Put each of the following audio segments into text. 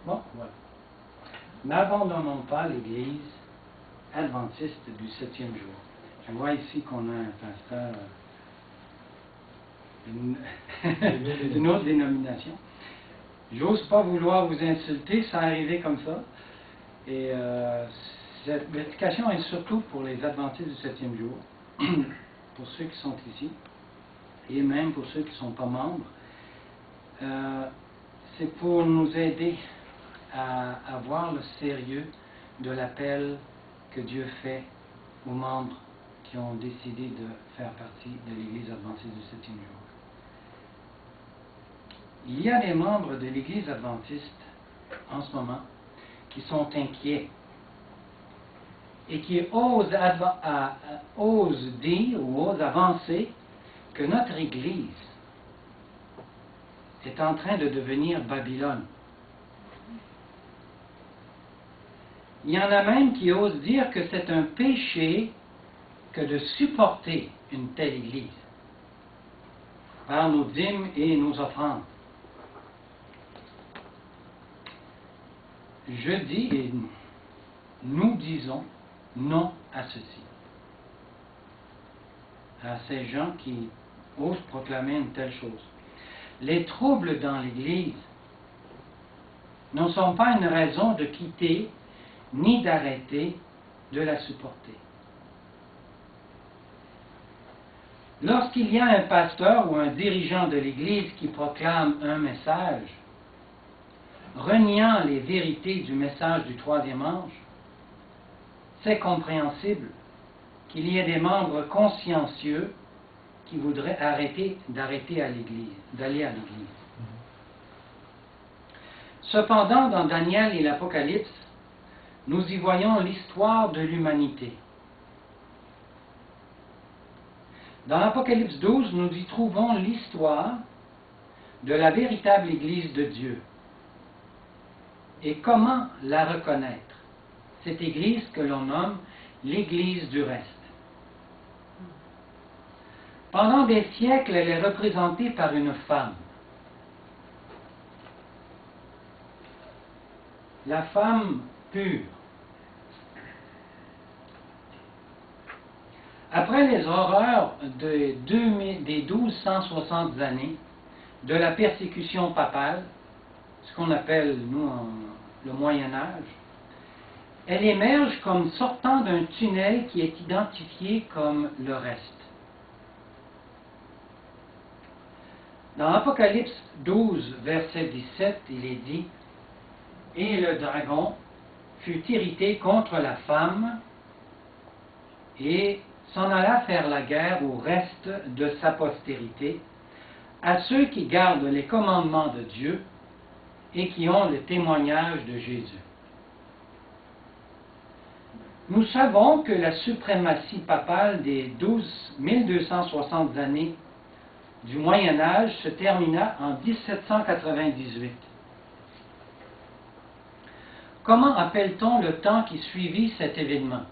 Bon, voilà. N'abandonnons pas l'Église adventiste du 7e jour. Je vois ici qu'on a un pasteur d'une autre dénomination. J'ose pas vouloir vous insulter, ça arrivé comme ça. Et cette prédication est surtout pour les adventistes du 7e jour, pour ceux qui sont ici, et même pour ceux qui ne sont pas membres. C'est pour nous aider à voir le sérieux de l'appel que Dieu fait aux membres qui ont décidé de faire partie de l'Église adventiste du 7e jour. Il y a des membres de l'Église adventiste en ce moment qui sont inquiets et qui osent dire ou osent avancer que notre Église est en train de devenir Babylone. Il y en a même qui osent dire que c'est un péché que de supporter une telle Église par nos dîmes et nos offrandes. Je dis et nous disons non à ceci. À ces gens qui osent proclamer une telle chose. Les troubles dans l'Église ne sont pas une raison de quitter ni d'arrêter de la supporter. Lorsqu'il y a un pasteur ou un dirigeant de l'Église qui proclame un message, reniant les vérités du message du troisième ange, c'est compréhensible qu'il y ait des membres consciencieux qui voudraient d'aller à l'Église. Cependant, dans Daniel et l'Apocalypse, nous y voyons l'histoire de l'humanité. Dans l'Apocalypse 12, nous y trouvons l'histoire de la véritable Église de Dieu. Et comment la reconnaître? Cette Église que l'on nomme l'Église du reste. Pendant des siècles, elle est représentée par une femme. La femme pure. Après les horreurs des 1260 années de la persécution papale, ce qu'on appelle, nous, le Moyen-Âge, elle émerge comme sortant d'un tunnel qui est identifié comme le reste. Dans Apocalypse 12, verset 17, il est dit « Et le dragon fut irrité contre la femme et s'en alla faire la guerre au reste de sa postérité, à ceux qui gardent les commandements de Dieu et qui ont le témoignage de Jésus. » Nous savons que la suprématie papale des 1260 années du Moyen Âge se termina en 1798. Comment appelle-t-on le temps qui suivit cet événement?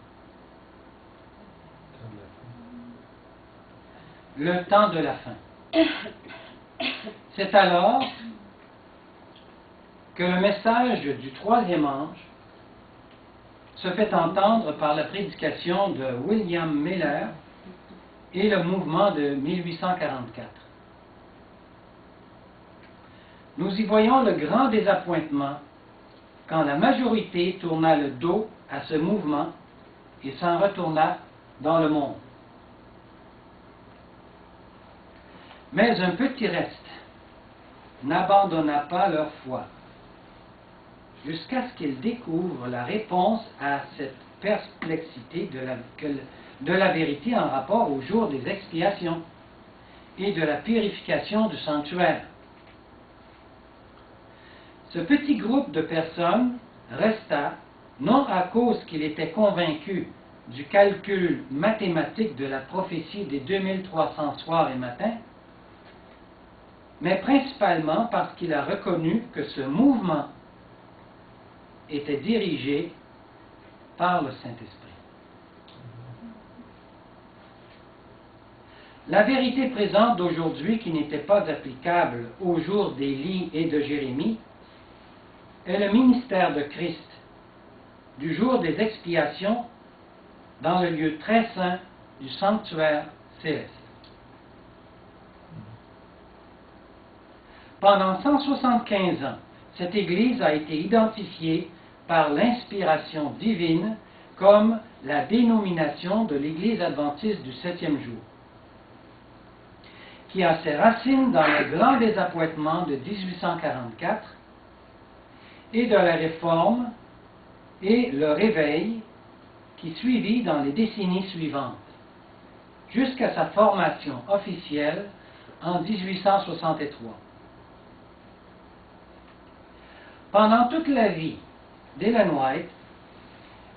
Le temps de la fin. C'est alors que le message du troisième ange se fait entendre par la prédication de William Miller et le mouvement de 1844. Nous y voyons le grand désappointement quand la majorité tourna le dos à ce mouvement et s'en retourna dans le monde. Mais un petit reste n'abandonna pas leur foi, jusqu'à ce qu'ils découvrent la réponse à cette perplexité de la vérité en rapport au jour des expiations et de la purification du sanctuaire. Ce petit groupe de personnes resta, non à cause qu'il était convaincu du calcul mathématique de la prophétie des 2300 soirs et matins, mais principalement parce qu'il a reconnu que ce mouvement était dirigé par le Saint-Esprit. La vérité présente d'aujourd'hui, qui n'était pas applicable au jour d'Élie et de Jérémie, est le ministère de Christ du jour des expiations dans le lieu très saint du sanctuaire céleste. Pendant 175 ans, cette Église a été identifiée par l'inspiration divine comme la dénomination de l'Église adventiste du septième jour, qui a ses racines dans le grand désappointement de 1844 et de la Réforme et le réveil qui suivit dans les décennies suivantes, jusqu'à sa formation officielle en 1863. Pendant toute la vie d'Ellen White,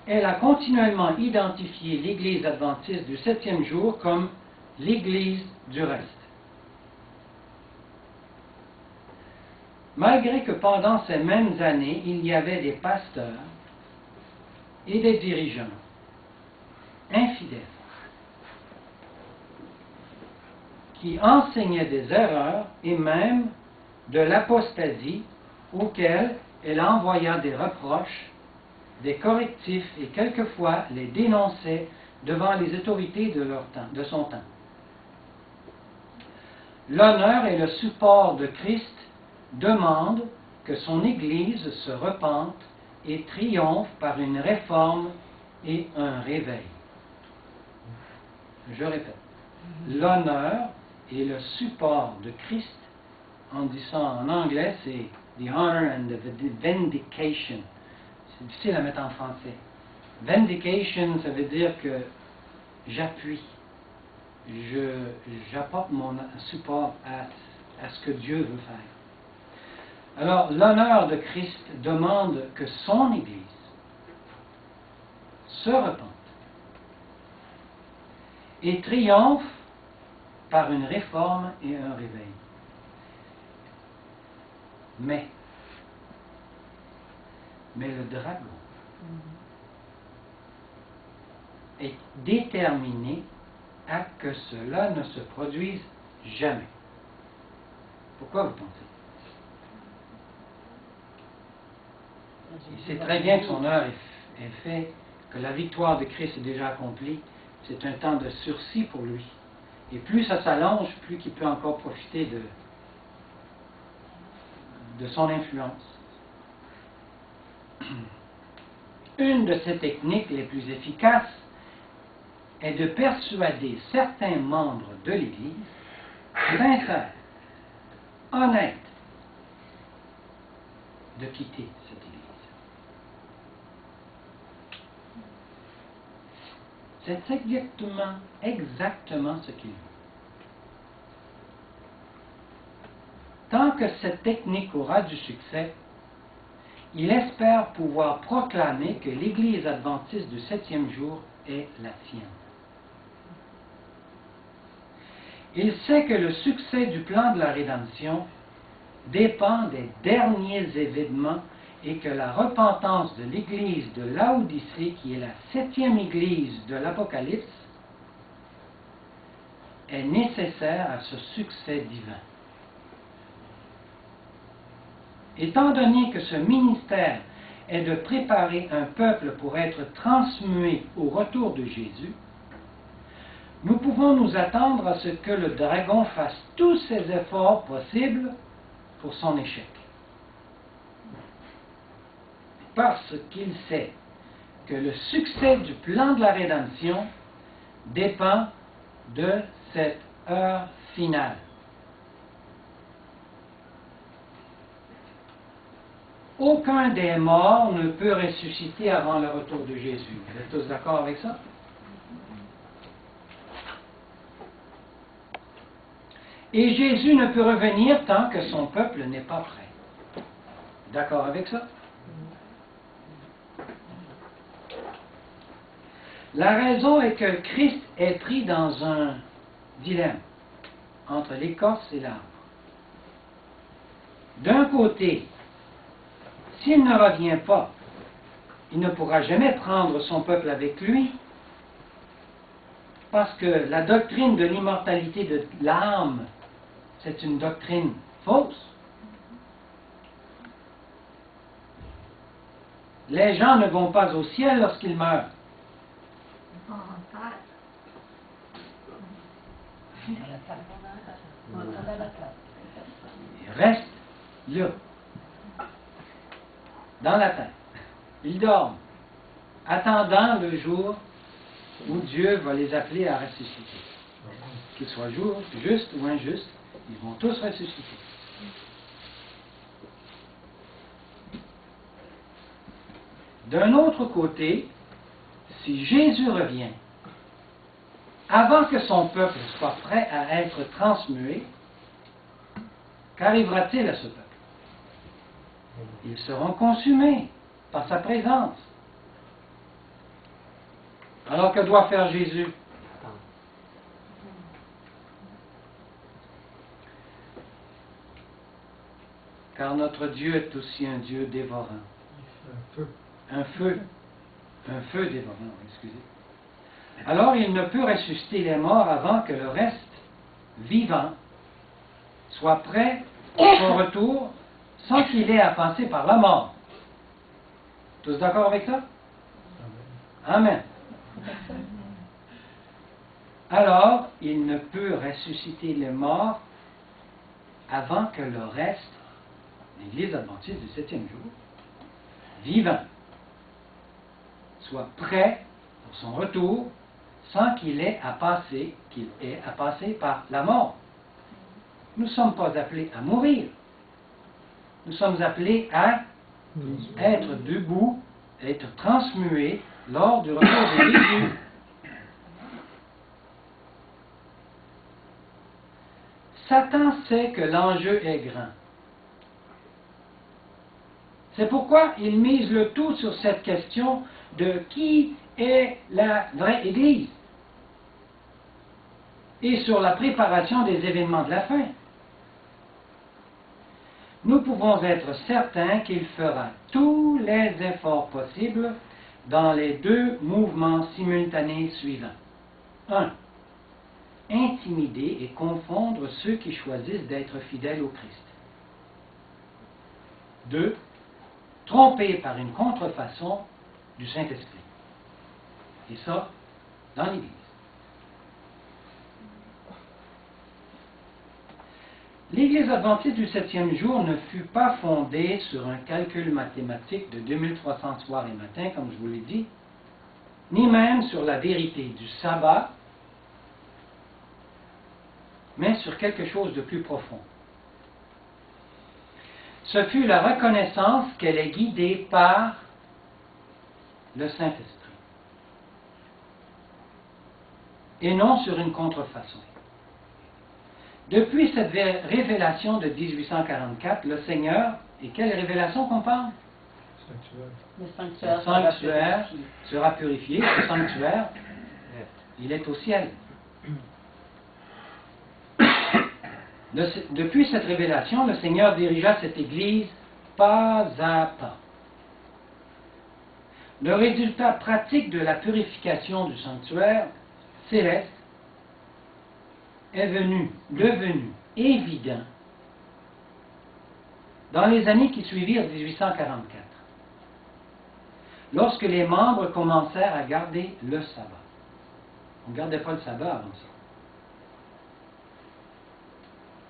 elle a continuellement identifié l'Église adventiste du septième jour comme l'Église du reste. Malgré que pendant ces mêmes années, il y avait des pasteurs et des dirigeants infidèles qui enseignaient des erreurs et même de l'apostasie auxquelles elle envoya des reproches, des correctifs et quelquefois les dénonçait devant les autorités de son temps. L'honneur et le support de Christ demandent que son Église se repente et triomphe par une réforme et un réveil. Je répète, l'honneur et le support de Christ, on dit ça en anglais, c'est the honor and the vindication. C'est difficile à mettre en français. Vindication, ça veut dire que j'appuie, j'apporte mon support à ce que Dieu veut faire. Alors, l'honneur de Christ demande que son Église se repente et triomphe par une réforme et un réveil. Mais le dragon est déterminé à que cela ne se produise jamais. Pourquoi vous pensez? Il sait très bien que son heure est faite, que la victoire de Christ est déjà accomplie. C'est un temps de sursis pour lui. Et plus ça s'allonge, plus qu'il peut encore profiter de son influence. Une de ces techniques les plus efficaces est de persuader certains membres de l'Église, sincères, honnêtes, de quitter cette Église. C'est exactement ce qu'il veut. Tant que cette technique aura du succès, il espère pouvoir proclamer que l'Église adventiste du septième jour est la sienne. Il sait que le succès du plan de la rédemption dépend des derniers événements et que la repentance de l'Église de Laodicée, qui est la septième Église de l'Apocalypse, est nécessaire à ce succès divin. Étant donné que ce ministère est de préparer un peuple pour être transmué au retour de Jésus, nous pouvons nous attendre à ce que le dragon fasse tous ses efforts possibles pour son échec. Parce qu'il sait que le succès du plan de la rédemption dépend de cette heure finale. Aucun des morts ne peut ressusciter avant le retour de Jésus. Vous êtes tous d'accord avec ça? Et Jésus ne peut revenir tant que son peuple n'est pas prêt. D'accord avec ça? La raison est que Christ est pris dans un dilemme entre l'écorce et l'arbre. D'un côté, s'il ne revient pas, il ne pourra jamais prendre son peuple avec lui, parce que la doctrine de l'immortalité de l'âme, c'est une doctrine fausse. Les gens ne vont pas au ciel lorsqu'ils meurent. Ils restent là, dans la terre. Ils dorment, attendant le jour où Dieu va les appeler à ressusciter. Qu'ils soient justes ou injustes, ils vont tous ressusciter. D'un autre côté, si Jésus revient avant que son peuple soit prêt à être transmué, qu'arrivera-t-il à ce peuple? Ils seront consumés par sa présence. Alors que doit faire Jésus? Car notre Dieu est aussi un Dieu dévorant. Un feu dévorant, excusez. Alors il ne peut ressusciter les morts avant que le reste vivant soit prêt pour son retour sans qu'il ait à passer par la mort. Tous d'accord avec ça? Amen. Alors, il ne peut ressusciter les morts avant que le reste, l'Église adventiste du 7e jour, vivant, soit prêt pour son retour sans qu'il ait à passer par la mort. Nous ne sommes pas appelés à mourir. Nous sommes appelés à être debout, être transmués lors du retour de Jésus. Satan sait que l'enjeu est grand. C'est pourquoi il mise le tout sur cette question de qui est la vraie Église et sur la préparation des événements de la fin. Nous pouvons être certains qu'il fera tous les efforts possibles dans les deux mouvements simultanés suivants. 1. Intimider et confondre ceux qui choisissent d'être fidèles au Christ. 2. Tromper par une contrefaçon du Saint-Esprit. Et ça, dans l'Église. L'Église adventiste du 7e jour ne fut pas fondée sur un calcul mathématique de 2300 soirs et matins, comme je vous l'ai dit, ni même sur la vérité du sabbat, mais sur quelque chose de plus profond. Ce fut la reconnaissance qu'elle est guidée par le Saint-Esprit, et non sur une contrefaçon. Depuis cette révélation de 1844, le Seigneur, et quelle révélation qu'on parle? Le Le sanctuaire sera purifié. Le sanctuaire, il est au ciel. Depuis cette révélation, le Seigneur dirigea cette Église pas à pas. Le résultat pratique de la purification du sanctuaire céleste est devenu évident dans les années qui suivirent 1844, lorsque les membres commencèrent à garder le sabbat. On ne gardait pas le sabbat avant ça.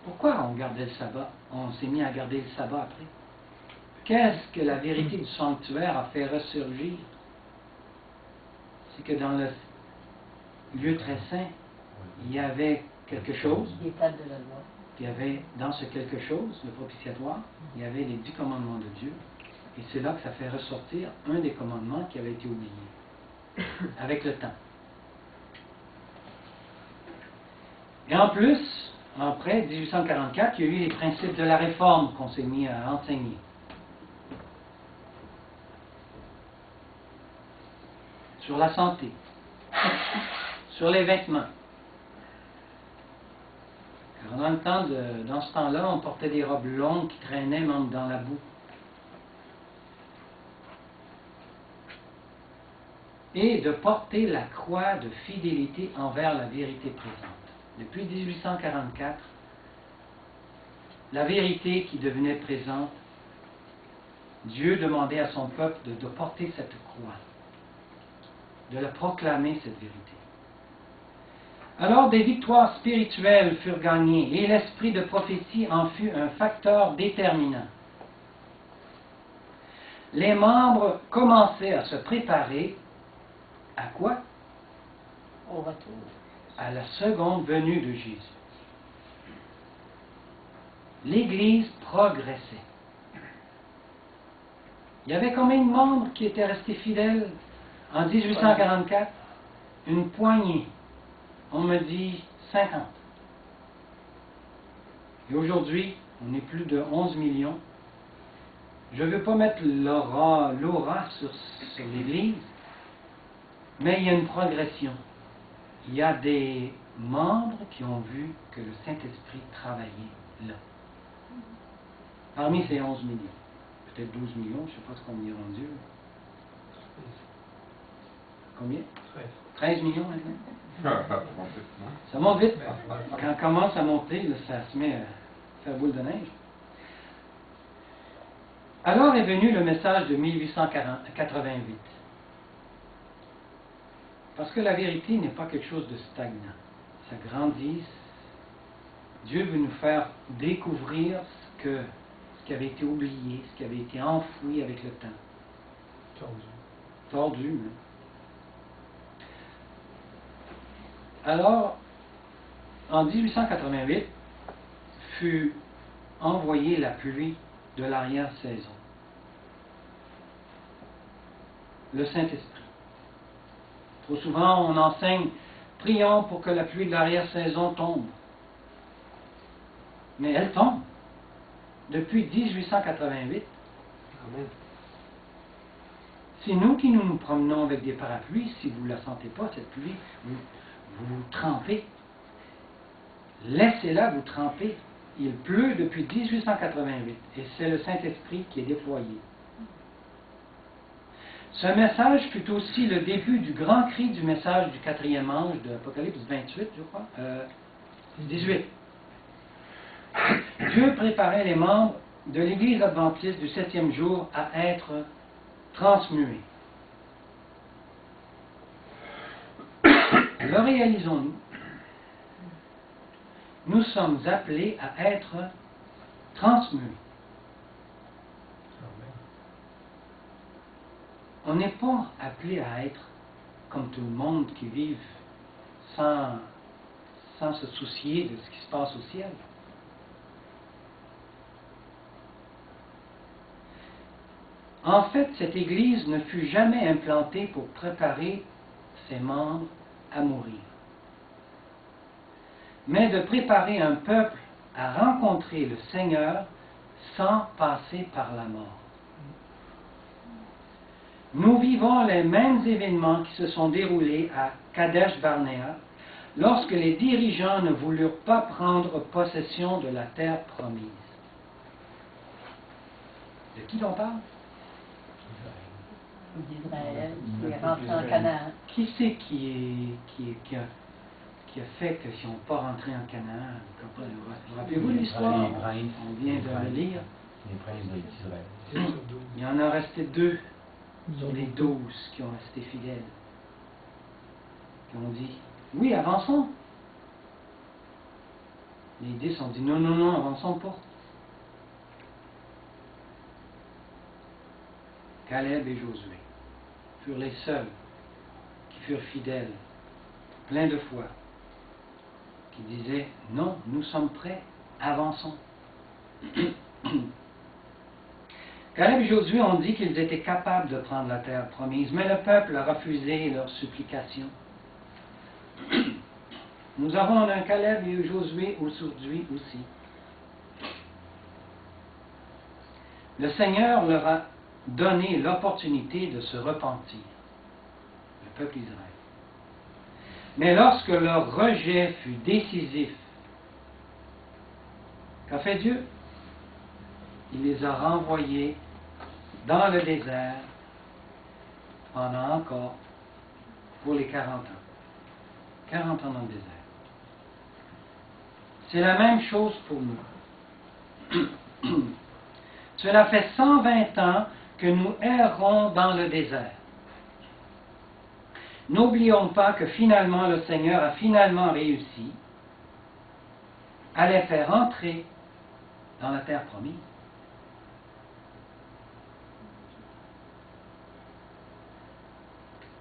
Pourquoi on gardait le sabbat? On s'est mis à garder le sabbat après. Qu'est-ce que la vérité du sanctuaire a fait ressurgir? C'est que dans le lieu très saint, il y avait quelque chose. L'état de la loi. Il y avait dans ce quelque chose, le propitiatoire, il y avait les 10 commandements de Dieu. Et c'est là que ça fait ressortir un des commandements qui avait été oublié, avec le temps. Et en plus, après 1844, il y a eu les principes de la réforme qu'on s'est mis à enseigner. Sur la santé, sur les vêtements. Car dans ce temps-là, on portait des robes longues qui traînaient même dans la boue. Et de porter la croix de fidélité envers la vérité présente. Depuis 1844, la vérité qui devenait présente Dieu demandait à son peuple de porter cette croix, de la proclamer, cette vérité. Alors des victoires spirituelles furent gagnées et l'esprit de prophétie en fut un facteur déterminant. Les membres commençaient à se préparer à quoi? Au retour. À la seconde venue de Jésus. L'Église progressait. Il y avait combien de membres qui étaient restés fidèles en 1844? Une poignée. On me dit 50. Et aujourd'hui, on est plus de 11 millions. Je ne veux pas mettre l'aura sur l'Église, mais il y a une progression. Il y a des membres qui ont vu que le Saint-Esprit travaillait là. Parmi ces 11 millions. Peut-être 12 millions, je ne sais pas ce qu'on y est rendu. Combien? 13 millions maintenant? Ça monte vite. Quand on commence à monter, là, ça se met à faire boule de neige. Alors est venu le message de 1888. Parce que la vérité n'est pas quelque chose de stagnant. Ça grandit. Dieu veut nous faire découvrir ce qui avait été oublié, ce qui avait été enfoui avec le temps. Tordu, hein? Alors, en 1888, fut envoyée la pluie de l'arrière-saison. Le Saint-Esprit. Trop souvent, on enseigne, prions pour que la pluie de l'arrière-saison tombe. Mais elle tombe. Depuis 1888. Amen. C'est nous qui nous promenons avec des parapluies. Si vous ne la sentez pas, cette pluie, vous trempez. Laissez-la vous tremper. Il pleut depuis 1888 et c'est le Saint-Esprit qui est déployé. Ce message fut aussi le début du grand cri du message du 4e ange de Apocalypse 28, je crois. 18. Dieu préparait les membres de l'Église adventiste du 7e jour à être transmués. Le réalisons-nous? Nous sommes appelés à être transmués. On n'est pas appelé à être comme tout le monde qui vit sans se soucier de ce qui se passe au ciel. En fait, cette Église ne fut jamais implantée pour préparer ses membres à mourir, mais de préparer un peuple à rencontrer le Seigneur sans passer par la mort. Nous vivons les mêmes événements qui se sont déroulés à Kadesh Barnéa lorsque les dirigeants ne voulurent pas prendre possession de la terre promise. De qui l'on parle? D'Israël, qui est rentré en Canaan. Qui c'est qui a fait qu'ils n'ont pas rentré en Canaan? Rappelez-vous l'histoire? On vient de le lire. Les princes d'Israël. Il y en a resté 2 sur les 12 qui ont resté fidèles. Qui ont dit, oui, avançons. Les 10 ont dit, non, non, non, avançons pas. Caleb et Josué furent les seuls qui furent fidèles, pleins de foi, qui disaient, non, nous sommes prêts, avançons. Caleb et Josué ont dit qu'ils étaient capables de prendre la terre promise, mais le peuple a refusé leurs supplications. Nous avons un Caleb et un Josué aujourd'hui aussi. Le Seigneur leur a donné l'opportunité de se repentir, le peuple d'Israël. Mais lorsque leur rejet fut décisif, qu'a fait Dieu? Il les a renvoyés dans le désert pendant encore pour les 40 ans. 40 ans dans le désert. C'est la même chose pour nous. Cela fait 120 ans que nous errons dans le désert. N'oublions pas que finalement le Seigneur a finalement réussi à les faire entrer dans la terre promise.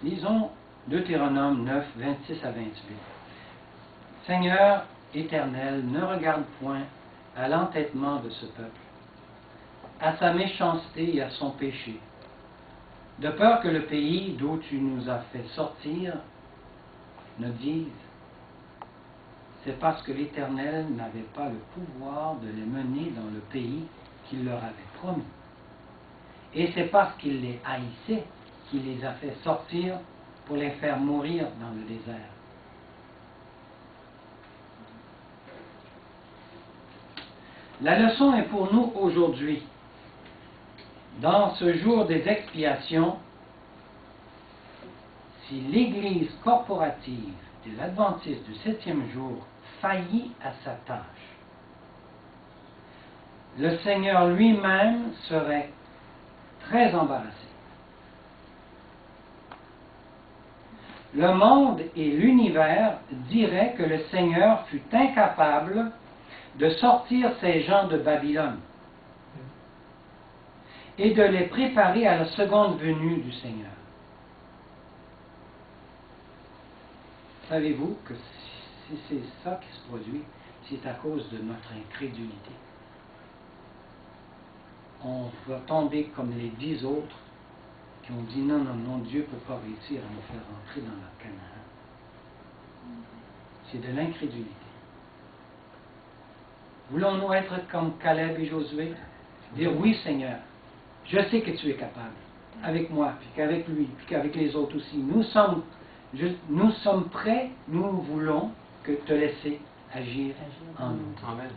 Lisons Deutéronome 9, 26 à 28. Seigneur éternel, ne regarde point à l'entêtement de ce peuple, à sa méchanceté et à son péché, de peur que le pays d'où tu nous as fait sortir ne dise, c'est parce que l'Éternel n'avait pas le pouvoir de les mener dans le pays qu'il leur avait promis. Et c'est parce qu'il les haïssait qu'il les a fait sortir pour les faire mourir dans le désert. La leçon est pour nous aujourd'hui. Dans ce jour des expiations, si l'Église corporative de l'Adventiste du 7e jour faillit à sa tâche, le Seigneur lui-même serait très embarrassé. Le monde et l'univers diraient que le Seigneur fut incapable de sortir ces gens de Babylone et de les préparer à la seconde venue du Seigneur. Savez-vous que si c'est ça qui se produit, c'est à cause de notre incrédulité. On va tomber comme les 10 autres qui ont dit non, non, non, Dieu ne peut pas réussir à nous faire entrer dans la Canaan. C'est de l'incrédulité. Voulons-nous être comme Caleb et Josué? Dire oui, Seigneur, je sais que tu es capable, avec moi, puis qu'avec lui, puis qu'avec les autres aussi. Nous sommes prêts, nous voulons que te laisser agir en nous. Amen.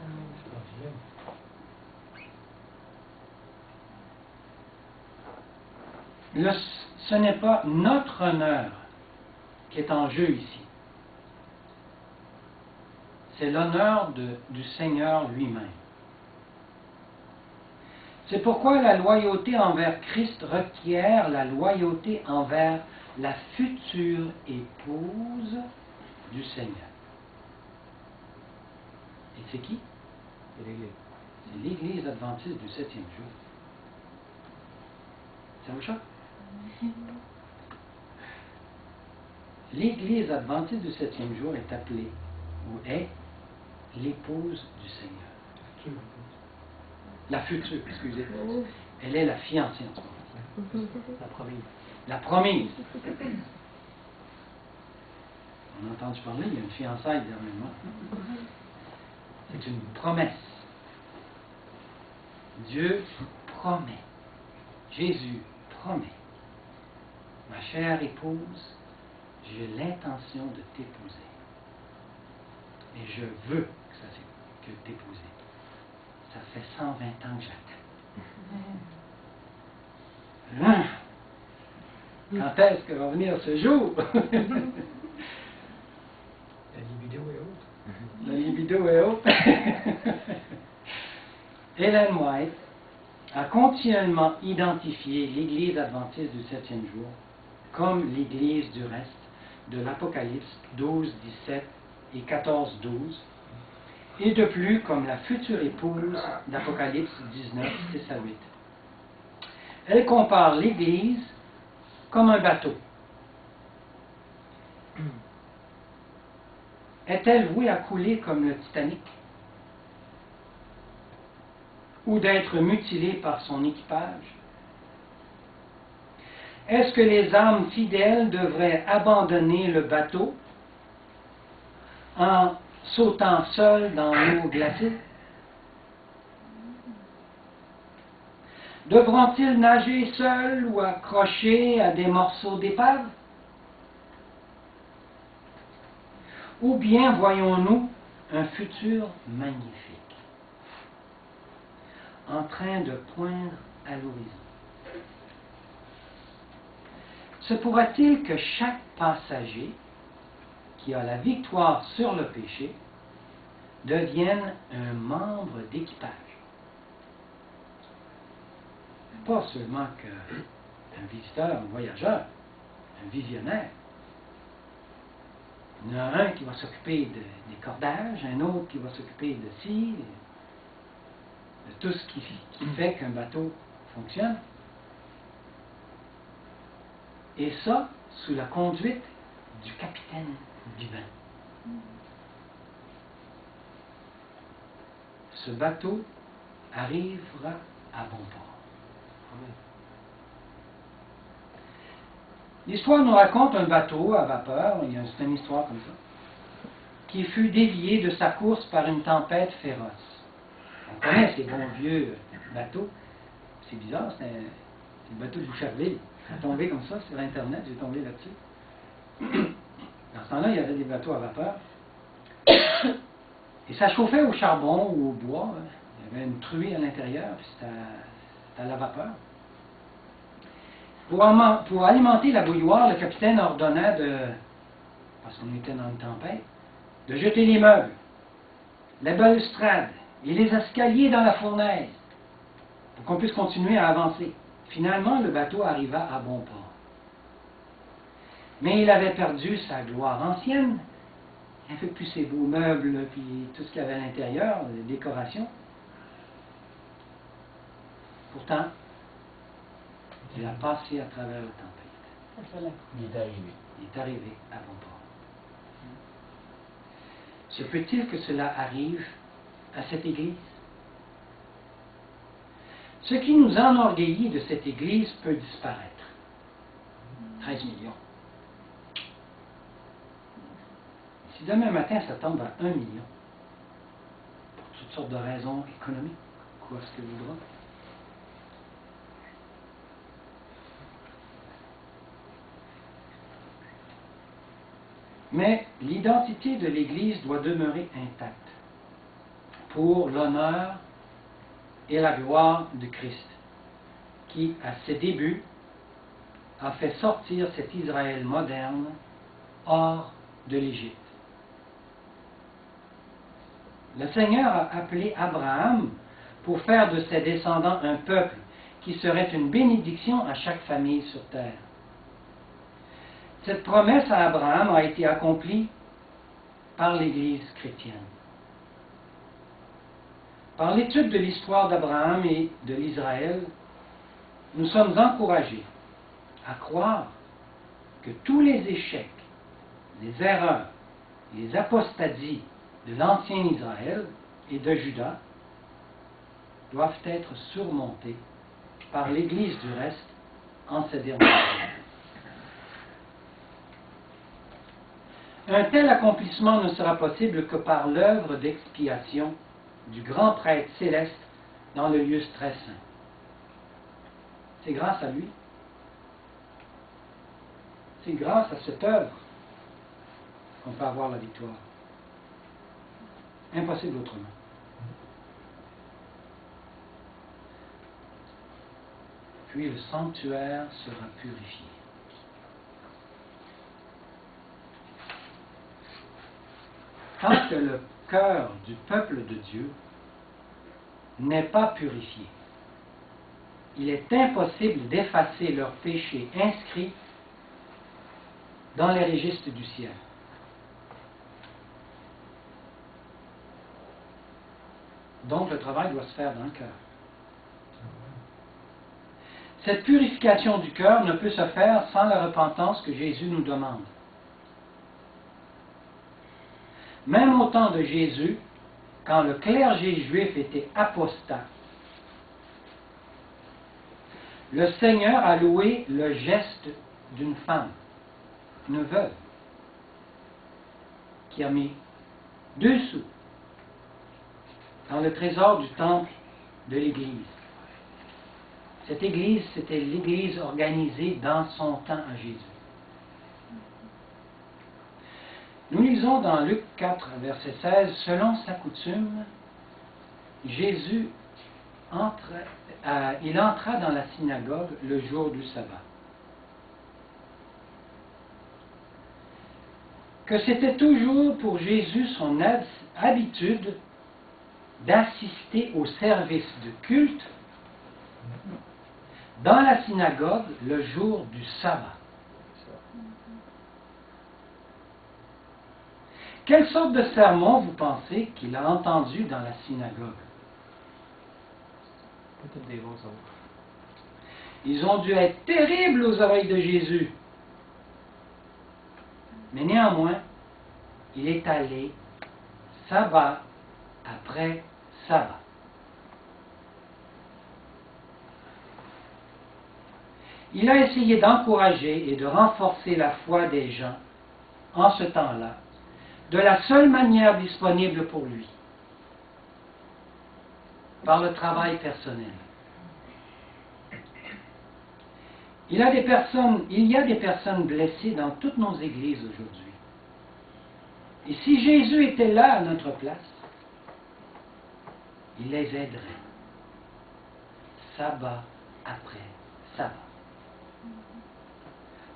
Ce n'est pas notre honneur qui est en jeu ici. C'est l'honneur du Seigneur lui-même. C'est pourquoi la loyauté envers Christ requiert la loyauté envers la future épouse du Seigneur. Et c'est qui? C'est l'Église. C'est l'Église adventiste du 7e jour. Ça vous choque? L'Église adventiste du 7e jour est appelée, ou est, l'épouse du Seigneur. La future, excusez. Elle est la fiancée en ce moment. La promise. La promise. On a entendu parler, il y a une fiançaille dernièrement. C'est une promesse. Dieu promet. Jésus promet. Ma chère épouse, j'ai l'intention de t'épouser. Et je veux que t'épouser. Ça fait 120 ans que j'attends. Quand est-ce que va venir ce jour? La libido est haute. La libido est haute. Ellen White a continuellement identifié l'Église adventiste du 7e jour comme l'Église du reste de l'Apocalypse 12, 17 et 14, 12, et de plus comme la future épouse d'Apocalypse 19, 6 à 8. Elle compare l'Église comme un bateau. Est-elle vouée à couler comme le Titanic? Ou d'être mutilée par son équipage? Est-ce que les âmes fidèles devraient abandonner le bateau en sautant seules dans l'eau glacée? Devront-ils nager seuls ou accrochés à des morceaux d'épave? Ou bien voyons-nous un futur magnifique en train de poindre à l'horizon? Se pourra-t-il que chaque passager qui a la victoire sur le péché devienne un membre d'équipage? pas seulement qu'un visiteur, un voyageur, un visionnaire. Il y en a un qui va s'occuper des cordages, un autre qui va s'occuper de ci, de tout ce qui fait qu'un bateau fonctionne. Et ça, sous la conduite du capitaine divin. Ce bateau arrivera à bon port. L'histoire nous raconte un bateau à vapeur, c'est une histoire comme ça, qui fut dévié de sa course par une tempête féroce. On connaît ces bons vieux bateaux. C'est bizarre, c'est le bateau de Boucherville. J'ai tombé comme ça sur Internet, j'ai tombé là-dessus. Dans ce temps-là, il y avait des bateaux à vapeur. Et ça chauffait au charbon ou au bois. Il y avait une truie à l'intérieur, puis c'était à la vapeur. Pour alimenter la bouilloire, le capitaine ordonna parce qu'on était dans une tempête, de jeter les meubles, la balustrade et les escaliers dans la fournaise, pour qu'on puisse continuer à avancer. Finalement, le bateau arriva à bon port. Mais il avait perdu sa gloire ancienne. Il n'avait plus ses beaux meubles, puis tout ce qu'il y avait à l'intérieur, les décorations. Pourtant, il a passé à travers la tempête. Il est arrivé. Il est arrivé à bon port. Se peut-il que cela arrive à cette Église? Ce qui nous enorgueillit de cette Église peut disparaître. 13 millions. Si demain matin ça tombe à 1 million, pour toutes sortes de raisons économiques, quoi ce que voudra, mais l'identité de l'Église doit demeurer intacte pour l'honneur et la gloire de Christ, qui, à ses débuts, a fait sortir cet Israël moderne hors de l'Égypte. Le Seigneur a appelé Abraham pour faire de ses descendants un peuple qui serait une bénédiction à chaque famille sur terre. Cette promesse à Abraham a été accomplie par l'Église chrétienne. Par l'étude de l'histoire d'Abraham et de l'Israël, nous sommes encouragés à croire que tous les échecs, les erreurs, les apostasies de l'ancien Israël et de Juda doivent être surmontés par l'Église du reste en ces derniers jours. Un tel accomplissement ne sera possible que par l'œuvre d'expiation du grand prêtre céleste dans le lieu très saint. C'est grâce à lui. C'est grâce à cette œuvre qu'on peut avoir la victoire. Impossible autrement. Puis le sanctuaire sera purifié. Tant que le cœur du peuple de Dieu n'est pas purifié, il est impossible d'effacer leurs péchés inscrits dans les registres du ciel. Donc le travail doit se faire dans le cœur. Cette purification du cœur ne peut se faire sans la repentance que Jésus nous demande. Même au temps de Jésus, quand le clergé juif était apostat, le Seigneur a loué le geste d'une femme, une veuve, qui a mis 2 sous dans le trésor du temple de l'Église. Cette Église, c'était l'Église organisée dans son temps à Jésus. Nous lisons dans Luc 4, verset 16, « Selon sa coutume, Jésus il entra dans la synagogue le jour du sabbat. » Que c'était toujours pour Jésus son habitude d'assister au service de culte dans la synagogue le jour du sabbat. Quelle sorte de sermon vous pensez qu'il a entendu dans la synagogue? Peut-être des bons autres. Ils ont dû être terribles aux oreilles de Jésus. Mais néanmoins, il est allé sabbat après sabbat. Il a essayé d'encourager et de renforcer la foi des gens en ce temps-là, de la seule manière disponible pour lui, par le travail personnel. Il y a des personnes blessées dans toutes nos églises aujourd'hui. Et si Jésus était là à notre place, il les aiderait. Sabbat après sabbat.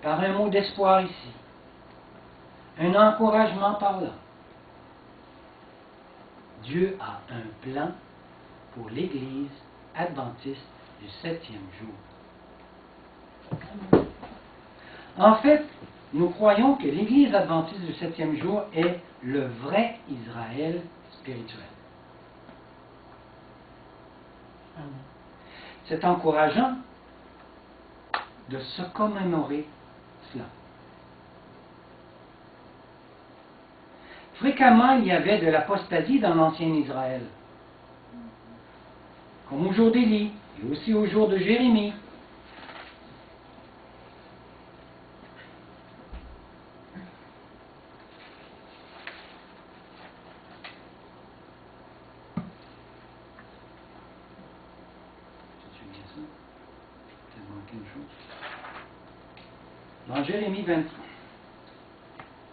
Par un mot d'espoir ici. Un encouragement par là. Dieu a un plan pour l'Église adventiste du 7e jour. En fait, nous croyons que l'Église adventiste du 7e jour est le vrai Israël spirituel. C'est encourageant de se commémorer cela. Fréquemment, il y avait de l'apostasie dans l'ancien Israël, comme au jour d'Élie et aussi au jour de Jérémie. Dans Jérémie 23.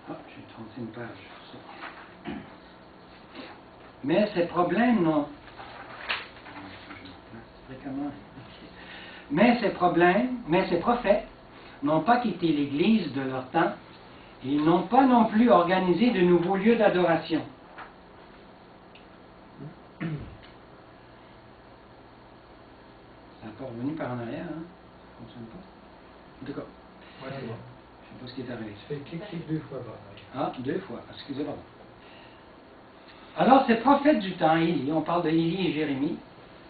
Ah, j'ai trompé une page. Mais ces problèmes n'ont... Mais ces prophètes n'ont pas quitté l'Église de leur temps et ils n'ont pas non plus organisé de nouveaux lieux d'adoration. Ça n'a pas revenu par en arrière, hein? Ça ne fonctionne pas. En tout cas, Ouais, c'est bon. je ne sais pas ce qui est arrivé. Tu fais cliquer 2 fois par là. Ah, 2 fois, excusez-moi. Alors, ces prophètes du temps, Élie, on parle de Élie et Jérémie,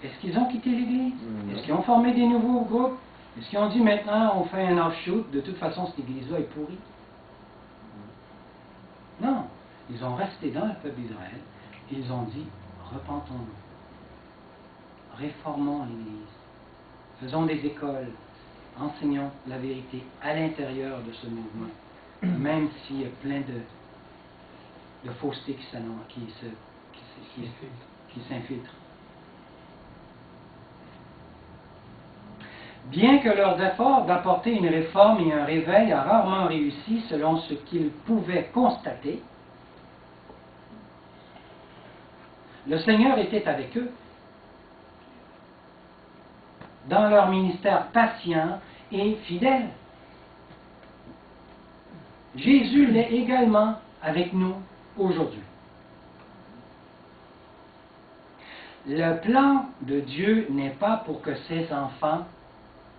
est-ce qu'ils ont quitté l'Église? Est-ce qu'ils ont formé des nouveaux groupes? Est-ce qu'ils ont dit maintenant on fait un offshoot, de toute façon cette Église-là est pourrie? Non, ils ont resté dans le peuple d'Israël, ils ont dit repentons-nous, réformons l'Église, faisons des écoles, enseignons la vérité à l'intérieur de ce mouvement, même s'il y a plein de fausseté qui s'infiltrent. Bien que leurs efforts d'apporter une réforme et un réveil a rarement réussi selon ce qu'ils pouvaient constater, le Seigneur était avec eux dans leur ministère patient et fidèle. Jésus l'est également avec nous aujourd'hui. Le plan de Dieu n'est pas pour que ses enfants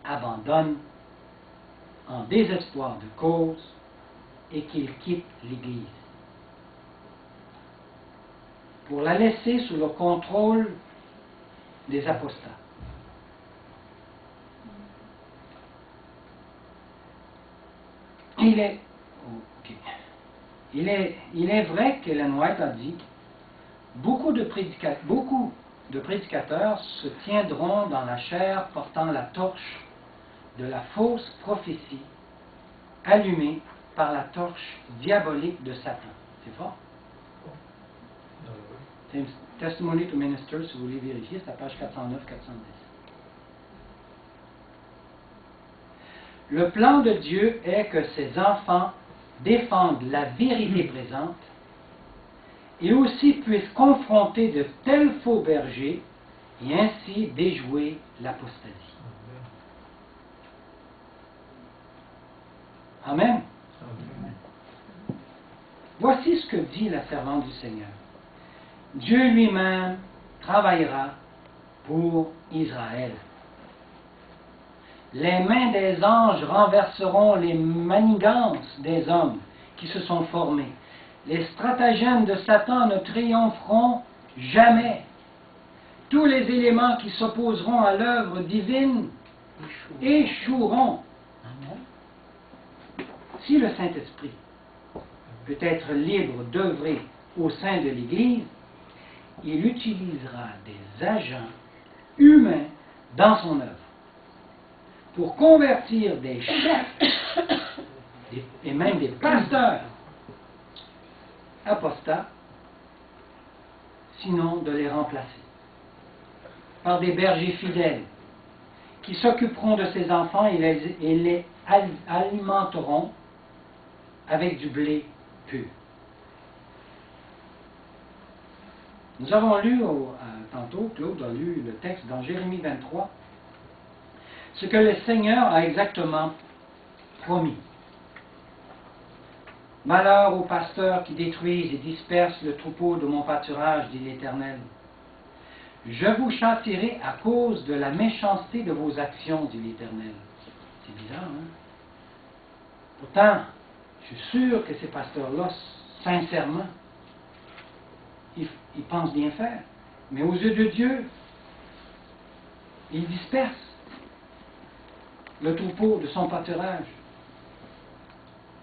abandonnent en désespoir de cause et qu'ils quittent l'Église, pour la laisser sous le contrôle des apostats. Il est vrai qu'Ellen White a dit beaucoup de prédicateurs se tiendront dans la chair portant la torche de la fausse prophétie allumée par la torche diabolique de Satan. C'est fort? C'est Testimony to Ministers, si vous voulez vérifier, c'est à page 409-410. Le plan de Dieu est que ses enfants défendent la vérité présente et aussi puissent confronter de tels faux bergers et ainsi déjouer l'apostasie. Amen. Voici ce que dit la servante du Seigneur. Dieu lui-même travaillera pour Israël. Les mains des anges renverseront les manigances des hommes qui se sont formés. Les stratagèmes de Satan ne triompheront jamais. Tous les éléments qui s'opposeront à l'œuvre divine échoueront. Amen. Si le Saint-Esprit peut être libre d'œuvrer au sein de l'Église, il utilisera des agents humains dans son œuvre pour convertir des chefs et même des pasteurs apostats, sinon de les remplacer par des bergers fidèles qui s'occuperont de ses enfants et les alimenteront avec du blé pur. Nous avons lu tantôt, Claude a lu le texte dans Jérémie 23, ce que le Seigneur a exactement promis. Malheur aux pasteurs qui détruisent et dispersent le troupeau de mon pâturage, dit l'Éternel. Je vous châtierai à cause de la méchanceté de vos actions, dit l'Éternel. C'est bizarre, hein? Pourtant, je suis sûr que ces pasteurs-là, sincèrement, ils pensent bien faire. Mais aux yeux de Dieu, ils dispersent le troupeau de son pâturage.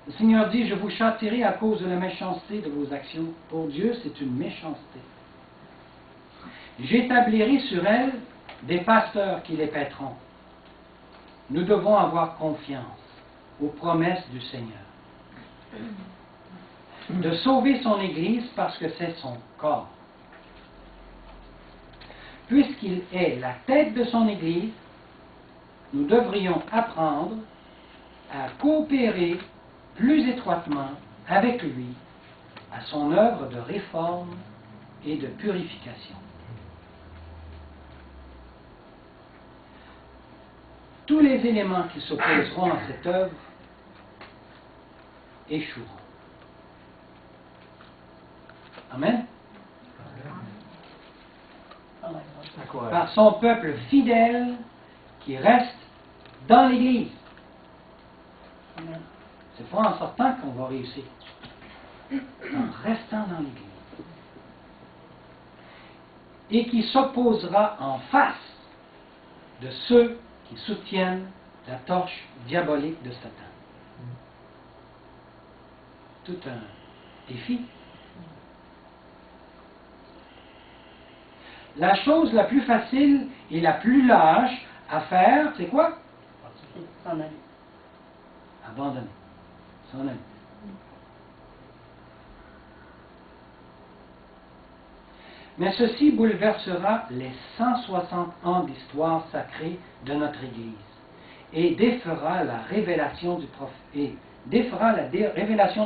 Le Seigneur dit, je vous châtierai à cause de la méchanceté de vos actions. Pour Dieu, c'est une méchanceté. J'établirai sur elles des pasteurs qui les paîtront. Nous devons avoir confiance aux promesses du Seigneur. De sauver son Église parce que c'est son corps. Puisqu'il est la tête de son Église, nous devrions apprendre à coopérer plus étroitement avec lui à son œuvre de réforme et de purification. Tous les éléments qui s'opposeront à cette œuvre échoueront. Amen. Par son peuple fidèle qui reste dans l'Église. Amen. C'est pas en sortant qu'on va réussir. En restant dans l'Église. Et qui s'opposera en face de ceux qui soutiennent la torche diabolique de Satan. Tout un défi. La chose la plus facile et la plus lâche à faire, c'est quoi? C'est s'en aller. Abandonner. S'en aller. Mais ceci bouleversera les 160 ans d'histoire sacrée de notre Église et défera la révélation du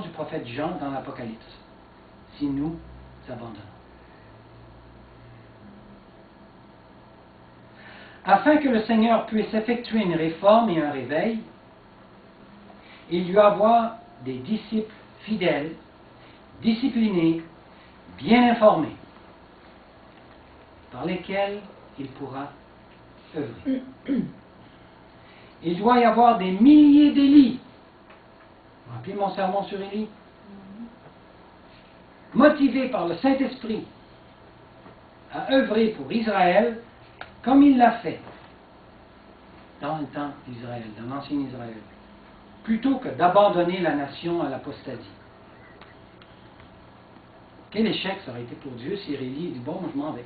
prophète Jean dans l'Apocalypse, si nous abandonnons. Afin que le Seigneur puisse effectuer une réforme et un réveil, il lui avoir des disciples fidèles, disciplinés, bien informés, par lesquels il pourra œuvrer. Il doit y avoir des milliers d'Élie. Rappelez mon sermon sur Élie. Motivés par le Saint-Esprit à œuvrer pour Israël comme il l'a fait dans le temps d'Israël, dans l'ancien Israël, plutôt que d'abandonner la nation à l'apostasie. Quel échec ça aurait été pour Dieu si Élie dit « Bon, je m'en vais.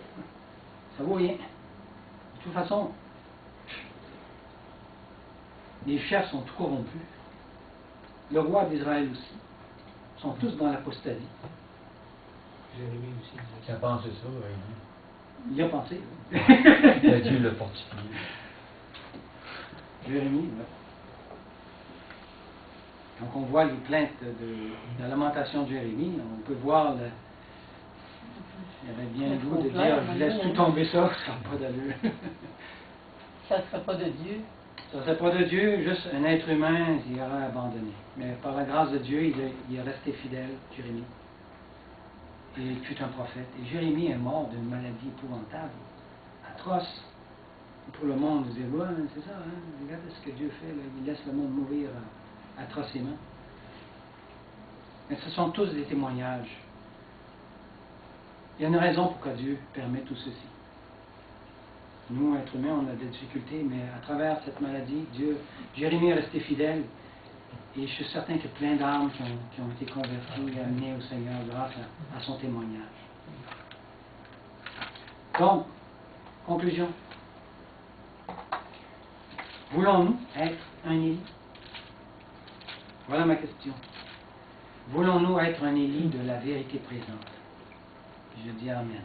Ça vaut rien. De toute façon, les chefs sont tout corrompus. Le roi d'Israël aussi. Ils sont tous dans l'apostasie. » Jérémie aussi disait Qui a pensé ça, Rémi? Il y a pensé. Dieu l'a fortifié. Jérémie, là. Quand on voit les plaintes de la lamentation de Jérémie, on peut voir il y avait bien le goût de dire je laisse tout tomber ça n'a pas d'allure. Ça ne serait pas de Dieu. Ça ne serait pas de Dieu, juste un être humain, il aurait abandonné. Mais par la grâce de Dieu, il est resté fidèle, Jérémie. Et il fut un prophète. Et Jérémie est mort d'une maladie épouvantable, atroce. Pour le monde, vous dites, ouais, c'est ça, hein, regarde ce que Dieu fait, là, il laisse le monde mourir atrocement. Mais ce sont tous des témoignages. Il y a une raison pourquoi Dieu permet tout ceci. Nous, êtres humains, on a des difficultés, mais à travers cette maladie, Jérémie est resté fidèle. Et je suis certain qu'il y a plein d'âmes qui ont été converties et amenées au Seigneur grâce à son témoignage. Donc, conclusion. Voulons-nous être un Élie? Voilà ma question. Voulons-nous être un Élie de la vérité présente? Je dis Amen.